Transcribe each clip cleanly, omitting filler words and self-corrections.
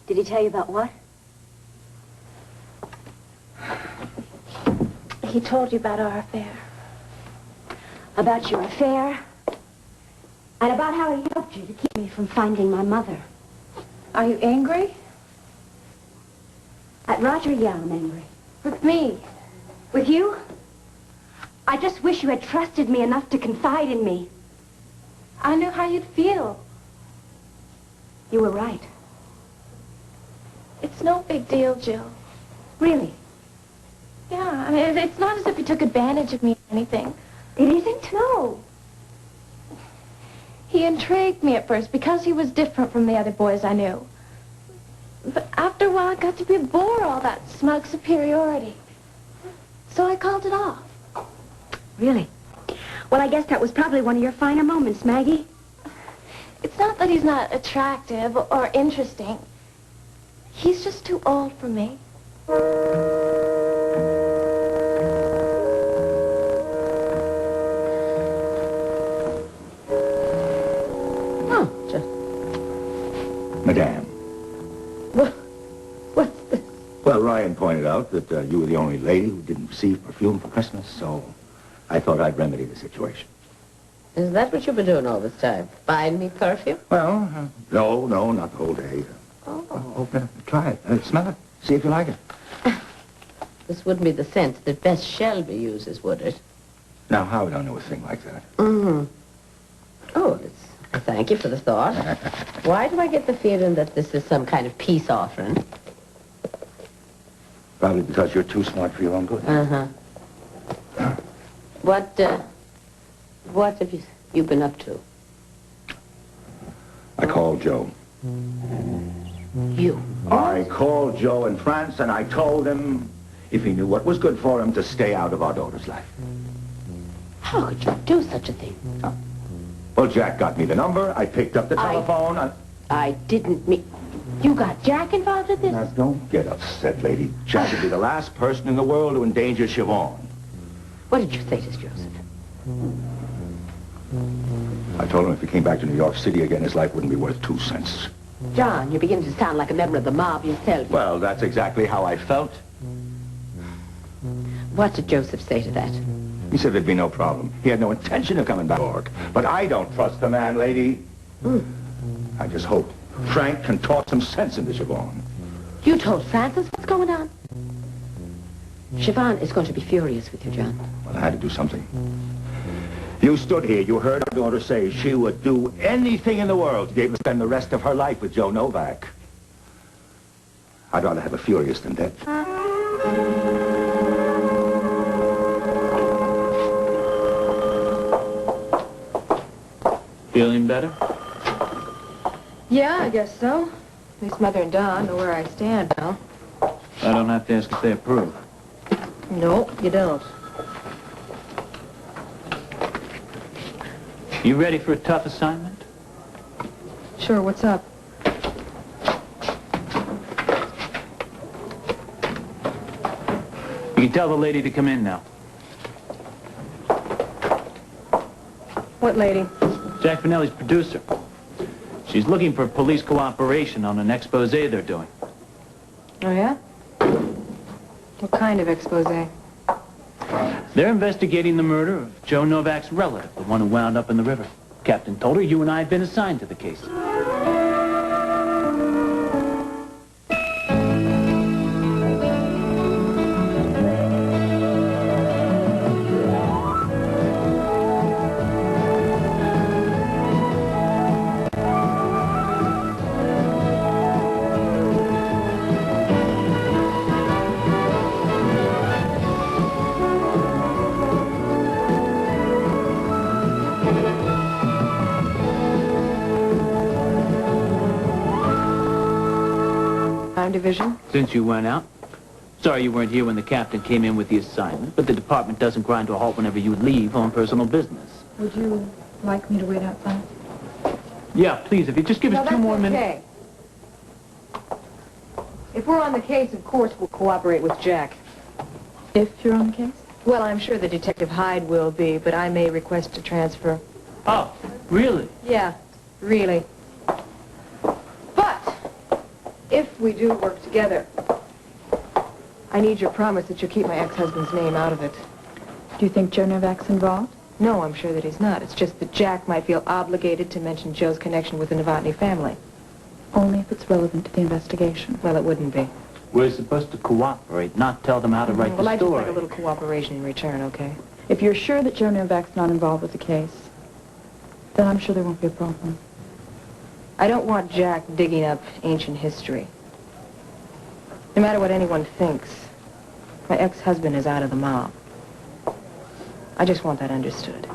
Did he tell you about what? He told you about our affair. About your affair? And about how he helped you to keep me from finding my mother. Are you angry? At Roger, yeah, I'm angry. With me? With you? I just wish you had trusted me enough to confide in me. I knew how you'd feel. You were right. It's no big deal, Jill. Really? Yeah, I mean, it's not as if he took advantage of me or anything. It isn't? No. He intrigued me at first because he was different from the other boys I knew. But after a while, it got to be a bore, all that smug superiority. So I called it off. Really? Well, I guess that was probably one of your finer moments, Maggie. It's not that he's not attractive or interesting. He's just too old for me. Madame. What's this? Well, Ryan pointed out that you were the only lady who didn't receive perfume for Christmas, so I thought I'd remedy the situation. Is that what you've been doing all this time? Buying me perfume? Well, no, not the whole day. Open it, try it, smell it, see if you like it. This wouldn't be the scent that Bess Shelby uses, would it? Now, how would I know a thing like that? Mm-hmm. Oh, thank you for the thought. Why do I get the feeling that this is some kind of peace offering? Probably because you're too smart for your own good. Uh-huh. What have you been up to? I called Joe. You? I called Joe in France, and I told him if he knew what was good for him to stay out of our daughter's life. How could you do such a thing? Oh. Well, Jack got me the number. I picked up the telephone. I didn't mean... You got Jack involved in this? Now, don't get upset, lady. Jack would be the last person in the world to endanger Siobhan. What did you say to Joseph? I told him if he came back to New York City again, his life wouldn't be worth 2 cents. John, you're beginning to sound like a member of the mob yourself. Well, that's exactly how I felt. What did Joseph say to that? He said there'd be no problem. He had no intention of coming back to New York. But I don't trust the man, lady. I just hope Frank can talk some sense into Siobhan. You told Francis what's going on? Siobhan is going to be furious with you, John. Well, I had to do something. You stood here. You heard our daughter say she would do anything in the world to be able to spend the rest of her life with Joe Novak. I'd rather have a furious than dead. Feeling better? Yeah, I guess so. At least Mother and Don know where I stand now. I don't have to ask if they approve. No, you don't. You ready for a tough assignment? Sure, what's up? You can tell the lady to come in now. What lady? Jack Finelli's producer. She's looking for police cooperation on an expose they're doing. Oh, yeah? What kind of expose? They're investigating the murder of Joe Novak's relative, the one who wound up in the river. Captain told her you and I had been assigned to the case. Division? Since you went out. Sorry you weren't here when the captain came in with the assignment, but the department doesn't grind to a halt whenever you leave on personal business. Would you like me to wait outside? Yeah, please, if you just give us 2 more minutes. If we're on the case, of course we'll cooperate with Jack. If you're on the case? Well, I'm sure that Detective Hyde will be, but I may request a transfer. Oh, really? Yeah, really. But If we do work together, I need your promise that you'll keep my ex-husband's name out of it. Do you think Joe Novak's involved? No, I'm sure that he's not. It's just that Jack might feel obligated to mention Joe's connection with the Novotny family. Only if it's relevant to the investigation. Well, it wouldn't be. We're supposed to cooperate, not tell them how to write Well, the I'd just story. like a little cooperation in return, okay? If you're sure that Joe Novak's not involved with the case, then I'm sure there won't be a problem. I don't want Jack digging up ancient history. No matter what anyone thinks, my ex-husband is out of the mob. I just want that understood.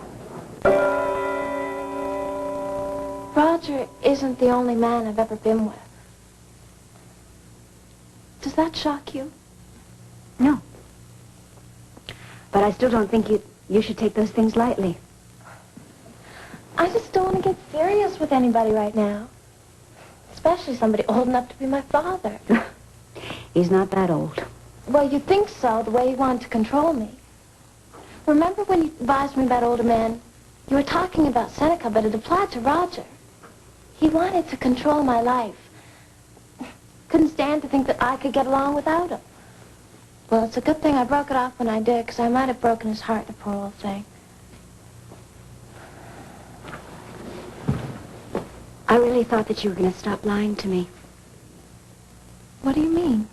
Roger isn't the only man I've ever been with. Does that shock you? No. But I still don't think you should take those things lightly. I just don't want to get serious with anybody right now. Especially somebody old enough to be my father. He's not that old. Well, you'd think so, the way he wanted to control me. Remember when you advised me about older men? You were talking about Seneca, but it applied to Roger. He wanted to control my life. Couldn't stand to think that I could get along without him. Well, it's a good thing I broke it off when I did, because I might have broken his heart, the poor old thing. I really thought that you were going to stop lying to me. What do you mean?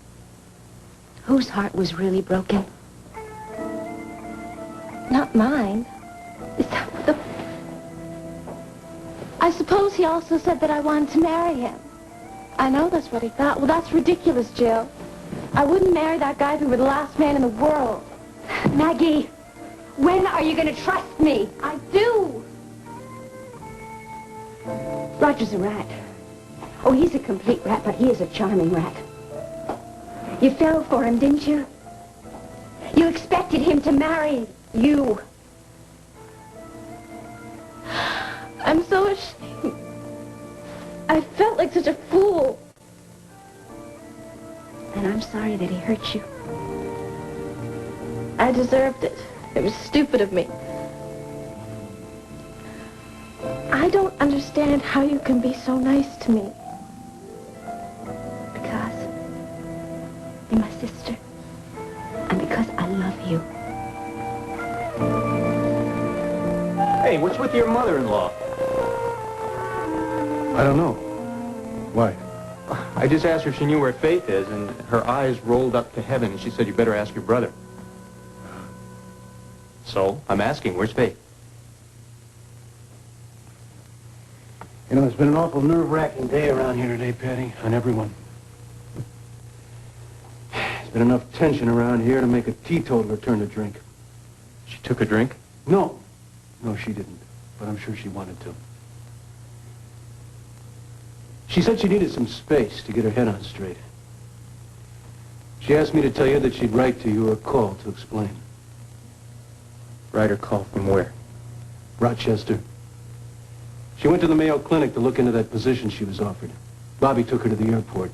Whose heart was really broken? Not mine. Is that what the... I suppose he also said that I wanted to marry him. I know that's what he thought. Well, that's ridiculous, Jill. I wouldn't marry that guy if he were the last man in the world. Maggie, when are you going to trust me? I do. Roger's a rat. Oh, he's a complete rat, but he is a charming rat. You fell for him, didn't you? You expected him to marry you. I'm so ashamed. I felt like such a fool. And I'm sorry that he hurt you. I deserved it. It was stupid of me. I don't understand how you can be so nice to me. Because you're my sister. And because I love you. Hey, what's with your mother-in-law? I don't know. Why? I just asked her if she knew where Faith is, and her eyes rolled up to heaven, and she said, you better ask your brother. So, I'm asking, where's Faith? You know, it's been an awful nerve-wracking day around here today, Patty, on everyone. There's been enough tension around here to make a teetotaler turn to drink. She took a drink? No. No, she didn't. But I'm sure she wanted to. She said she needed some space to get her head on straight. She asked me to tell you that she'd write to you or call to explain. Write or call from where? Rochester. She went to the Mayo Clinic to look into that position she was offered. Bobby took her to the airport.